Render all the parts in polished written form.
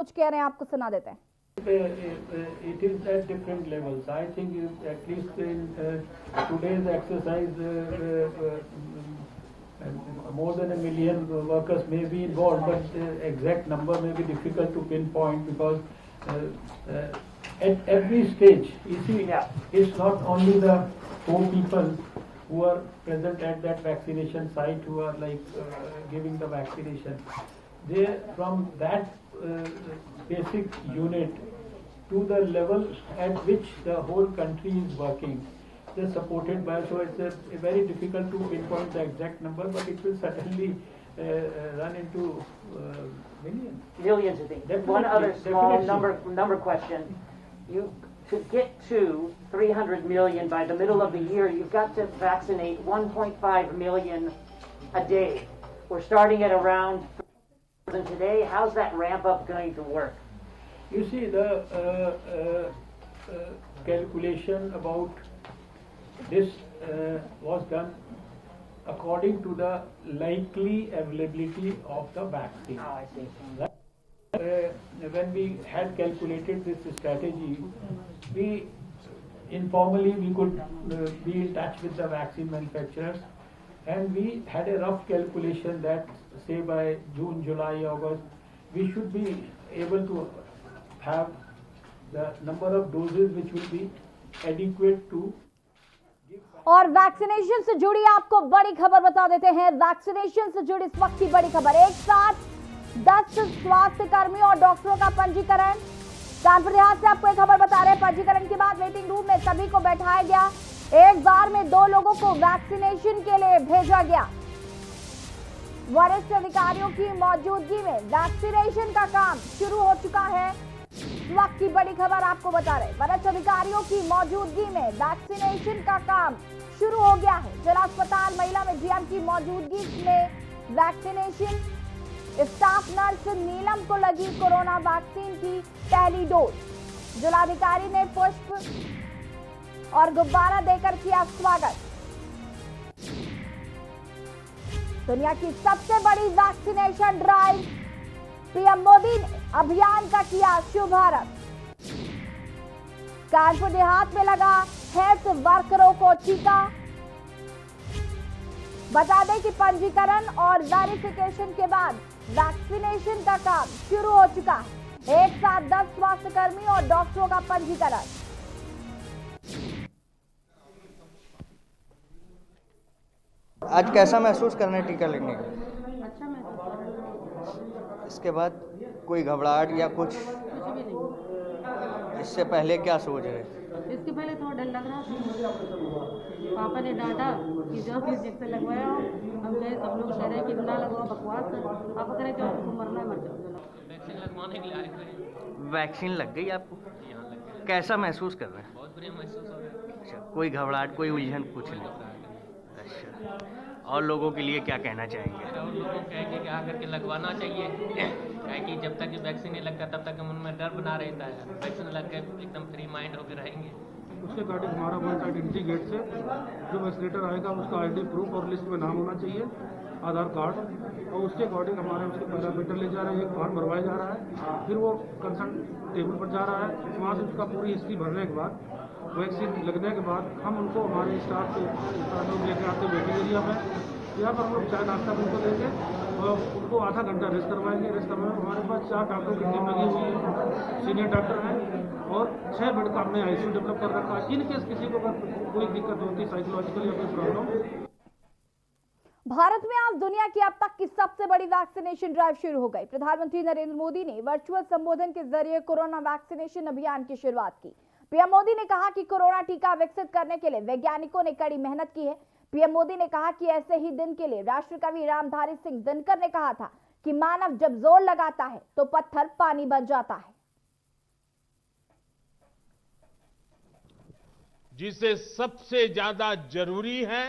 कुछ कह रहे हैं आपको सुना देते हैं। It is at different levels. I think at least in today's exercise, more than 1 million workers may be involved, but the exact number may be difficult to pinpoint because at every stage, you see, it's not only the 4 people who are present at that vaccination site who are giving the vaccination. They from that basic unit to the level at which the whole country is working. They're supported by, so it's very difficult to pinpoint the exact number, but it will certainly run into millions. Millions of things. Definitely, One other small definitely. number question. To get to 300 million by the middle of the year, you've got to vaccinate 1.5 million a day. We're starting at around today. How's that ramp up going to work? You see, the calculation about this was done according to the likely availability of the vaccine. Oh, I see. When we had calculated this strategy, we informally we could be in touch with the vaccine manufacturers, and we had a rough calculation that say by June, July, August, we should be able to have the number of doses which will be adequate to और vaccination से जुड़ी आपको बड़ी खबर बता देते हैं। Vaccination से जुड़ी इस वक्त की बड़ी खबर, एक साथ 10 स्वास्थ्य कर्मियों और डॉक्टरों का पंजीकरण। कानपुर देहात से आपको एक खबर बता रहे हैं, पंजीकरण के बाद वेटिंग रूम में सभी को बैठाया गया। एक बार में 2 लोगों को वैक्सीनेशन के लिए भेजा गया। वरिष्ठ अधिकारियों की मौजूदगी में वैक्सीनेशन का काम शुरू हो चुका है। इस वक्त की बड़ी खबर आपको बता रहे, वरिष्ठ अधिकारियों की मौजूदगी में वैक्सीनेशन का काम शुरू हो गया है। जिला अस्पताल महिला में जीएम की मौजूदगी में वैक्सीनेशन। स्टाफ नर्स नीलम को लगी कोरोना वैक्सीन की पहली डोज। जिलाधिकारी ने पुष्प और गुब्बारा देकर किया स्वागत। दुनिया की सबसे बड़ी वैक्सीनेशन ड्राइव, पीएम मोदी ने अभियान का किया शुभारंभ। कानपुर देहात में लगा हेल्थ वर्करों को टीका। बता दें कि पंजीकरण और वेरिफिकेशन के बाद वैक्सीनेशन का काम शुरू हो चुका है। एक साथ 10 स्वास्थ्य कर्मी और डॉक्टरों का पंजीकरण। आज कैसा महसूस कर रहे हैं टीका लेने का? अच्छा महसूस कर रहा हूँ। इसके बाद कोई घबराहट या कुछ? कुछ भी नहीं। इससे पहले क्या सोच रहे? इसके पहले थोड़ा डर लग रहा था। पापा ने डांटा कि जब इंजेक्शन लगवाया हो, हम गए सब लोग कह रहे हैं कि ना लगवाओ, बकवास है। पापा कह रहे कि आपको मरना है मर जाओ। वैक्सीन लगवाने के लिए आए थे। वैक्सीन लग गई आपको? यहाँ लग गया। कैसा महसूस कर रहे हैं? बहुत बढ़िया महसूस हो रहा है। अच्छा, कोई घबराहट, कोई उलझन कुछ नहीं? अच्छा, और लोगों के लिए क्या कहना चाहेंगे? और लोगों को कहेंगे कि आकर के लगवाना चाहिए, क्या कि जब तक वैक्सीन नहीं लगता तब तक उनमें डर बना रहता है। वैक्सीन लग गए एकदम फ्री माइंड होकर रहेंगे। उसके अकॉर्डिंग हमारा वन आइडेंटिटी गेट से जो वैक्सीनेटर आएगा उसका आईडी प्रूफ और लिस्ट में नाम होना चाहिए, आधार कार्ड, और उसके अकॉर्डिंग हमारे उसके पैरामीटर ले जा रहे हैं, एक फॉर्म भरवाया जा रहा है, फिर वो कंसर्न टेबल पर जा रहा है। वहाँ से उसका पूरी हिस्ट्री भरने के बाद वैक्सीन लगने के बाद हम उनको हमारे स्टाफ को लेकर आते वेटिंग एरिया में, यहाँ पर हम लोग चाय नाश्ता उनको देंगे और उनको आधा घंटा रेस्ट करवाएंगे। रेस्ट करवाएंगे, हमारे पास 4 डॉक्टरों की टीम लगी हुई है, सीनियर डॉक्टर हैं, और 6 बेड का हमने आईसीयू डेवलप कर रखा है। इन केस किसी को अगर कोई दिक्कत होती है साइकोलॉजिकल या कोई प्रॉब्लम। भारत में आज दुनिया की अब तक की सबसे बड़ी वैक्सीनेशन ड्राइव शुरू हो गई। प्रधानमंत्री नरेंद्र मोदी ने वर्चुअल संबोधन के जरिए कोरोना वैक्सीनेशन अभियान की शुरुआत की। पीएम मोदी ने कहा कि कोरोना टीका विकसित करने के लिए वैज्ञानिकों ने कड़ी मेहनत की है। पीएम मोदी ने कहा कि ऐसे ही दिन के लिए राष्ट्रकवि रामधारी सिंह दिनकर ने कहा था कि मानव जब जोर लगाता है तो पत्थर पानी बन जाता है। जिसे सबसे ज्यादा जरूरी है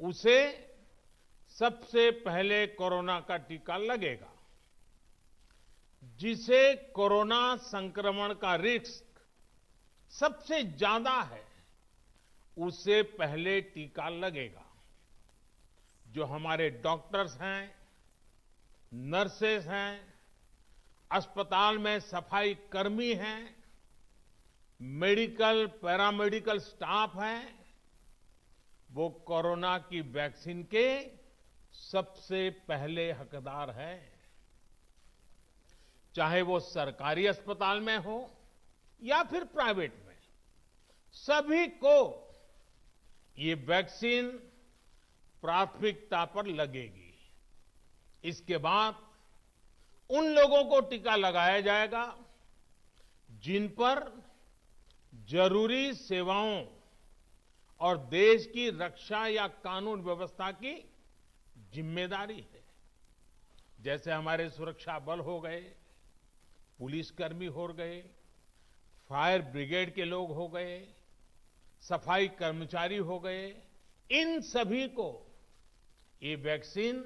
उसे सबसे पहले कोरोना का टीका लगेगा। जिसे कोरोना संक्रमण का रिस्क सबसे ज्यादा है उसे पहले टीका लगेगा। जो हमारे डॉक्टर्स हैं, नर्सेस हैं अस्पताल में सफाई कर्मी हैं, मेडिकल पैरामेडिकल स्टाफ है, वो कोरोना की वैक्सीन के सबसे पहले हकदार है। चाहे वो सरकारी अस्पताल में हो या फिर प्राइवेट में, सभी को ये वैक्सीन प्राथमिकता पर लगेगी। इसके बाद उन लोगों को टीका लगाया जाएगा जिन पर जरूरी सेवाओं और देश की रक्षा या कानून व्यवस्था की जिम्मेदारी है। जैसे हमारे सुरक्षा बल हो गए, पुलिसकर्मी हो गए, फायर ब्रिगेड के लोग हो गए, सफाई कर्मचारी हो गए, इन सभी को ये वैक्सीन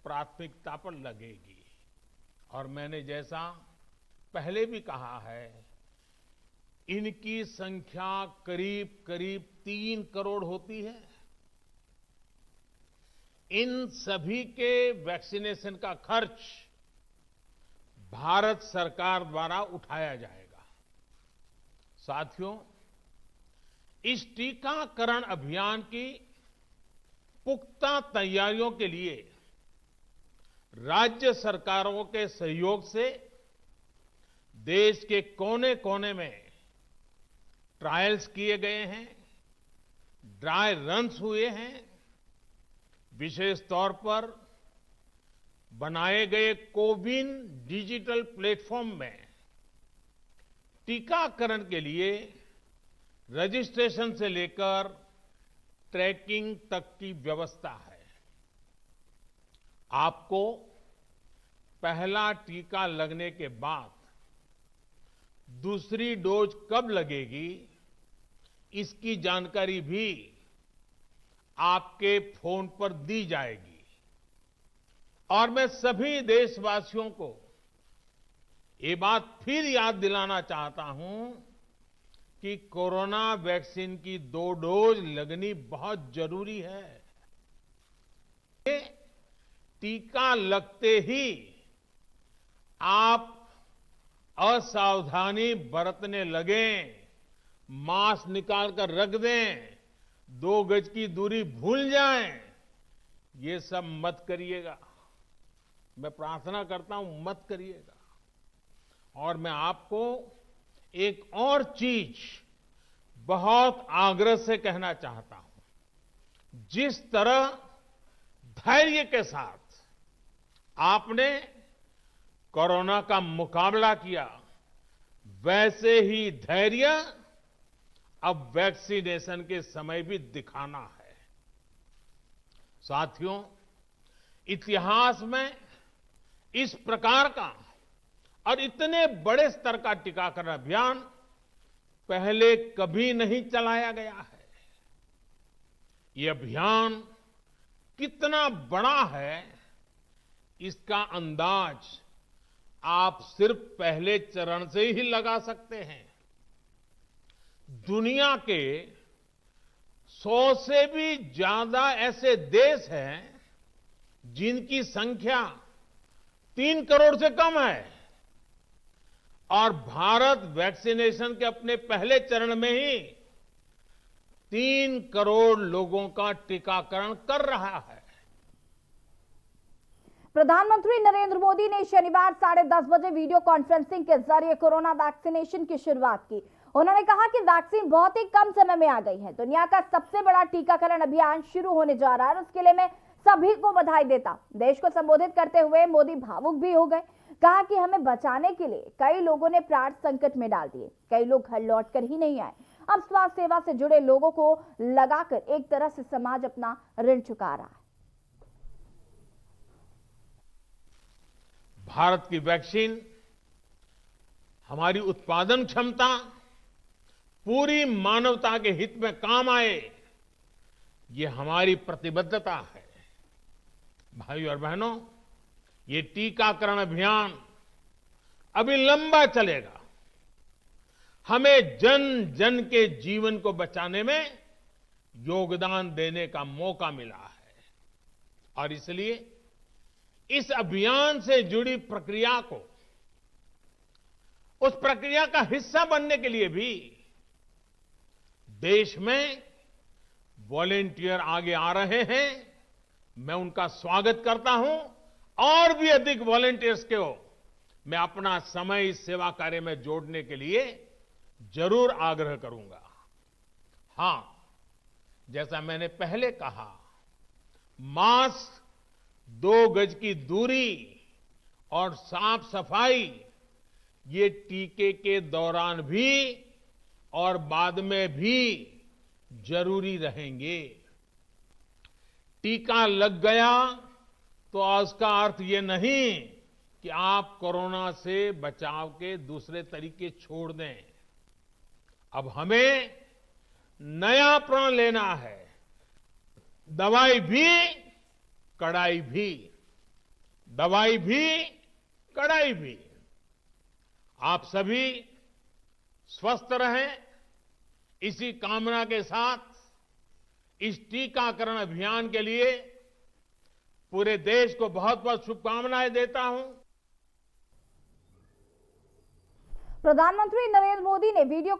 प्राथमिकता पर लगेगी। और मैंने जैसा पहले भी कहा है, इनकी संख्या करीब करीब 3 करोड़ होती है। इन सभी के वैक्सीनेशन का खर्च भारत सरकार द्वारा उठाया जाएगा। साथियों, इस टीकाकरण अभियान की पुख्ता तैयारियों के लिए राज्य सरकारों के सहयोग से देश के कोने कोने में ट्रायल्स किए गए हैं, ड्राई रन्स हुए हैं। विशेष तौर पर बनाए गए कोविन डिजिटल प्लेटफॉर्म में टीकाकरण के लिए रजिस्ट्रेशन से लेकर ट्रैकिंग तक की व्यवस्था है। आपको पहला टीका लगने के बाद दूसरी डोज कब लगेगी, इसकी जानकारी भी आपके फोन पर दी जाएगी। और मैं सभी देशवासियों को ये बात फिर याद दिलाना चाहता हूं कि कोरोना वैक्सीन की 2 डोज लगनी बहुत जरूरी है। टीका लगते ही आप असावधानी बरतने लगें, मास्क निकालकर रख दें, 2 गज की दूरी भूल जाएं, ये सब मत करिएगा। मैं प्रार्थना करता हूं, मत करिएगा। और मैं आपको एक और चीज बहुत आग्रह से कहना चाहता हूं। जिस तरह धैर्य के साथ आपने कोरोना का मुकाबला किया, वैसे ही धैर्य अब वैक्सीनेशन के समय भी दिखाना है। साथियों, इतिहास में इस प्रकार का और इतने बड़े स्तर का टीकाकरण अभियान पहले कभी नहीं चलाया गया है। ये अभियान कितना बड़ा है, इसका अंदाज आप सिर्फ पहले चरण से ही लगा सकते हैं। दुनिया के 100 से भी ज्यादा ऐसे देश हैं जिनकी संख्या 3 करोड़ से कम है, और भारत वैक्सीनेशन के अपने पहले चरण में ही 3 करोड़ लोगों का टीकाकरण कर रहा है। प्रधानमंत्री नरेंद्र मोदी ने शनिवार 10:30 बजे वीडियो कॉन्फ्रेंसिंग के जरिए कोरोना वैक्सीनेशन की शुरुआत की। उन्होंने कहा कि वैक्सीन बहुत ही कम समय में आ गई है। दुनिया का सबसे बड़ा टीकाकरण अभियान शुरू होने जा रहा है और उसके लिए मैं सभी को बधाई देता। देश को संबोधित करते हुए मोदी भावुक भी हो गए। कहा कि हमें बचाने के लिए कई लोगों ने प्राण संकट में डाल दिए, कई लोग घर लौट कर ही नहीं आए। अब स्वास्थ्य सेवा से जुड़े लोगों को लगाकर एक तरह से समाज अपना ऋण चुका रहा है। भारत की वैक्सीन, हमारी उत्पादन क्षमता पूरी मानवता के हित में काम आए, ये हमारी प्रतिबद्धता है। भाइयों और बहनों, ये टीकाकरण अभियान अभी लंबा चलेगा। हमें जन जन के जीवन को बचाने में योगदान देने का मौका मिला है, और इसलिए इस अभियान से जुड़ी प्रक्रिया को उस प्रक्रिया का हिस्सा बनने के लिए भी देश में वॉलेंटियर आगे आ रहे हैं। मैं उनका स्वागत करता हूं। और भी अधिक वॉलेंटियर्स को मैं अपना समय इस सेवा कार्य में जोड़ने के लिए जरूर आग्रह करूंगा। हां, जैसा मैंने पहले कहा, मास्क, 2 गज की दूरी और साफ सफाई ये टीके के दौरान भी और बाद में भी जरूरी रहेंगे। टीका लग गया तो उसका अर्थ ये नहीं कि आप कोरोना से बचाव के दूसरे तरीके छोड़ दें। अब हमें नया प्रण लेना है। दवाई भी, कड़ाई भी। दवाई भी, कड़ाई भी। आप सभी स्वस्थ रहें। इसी कामना के साथ इस टीकाकरण अभियान के लिए पूरे देश को बहुत बहुत शुभकामनाएं देता हूं। प्रधानमंत्री नरेंद्र मोदी ने वीडियो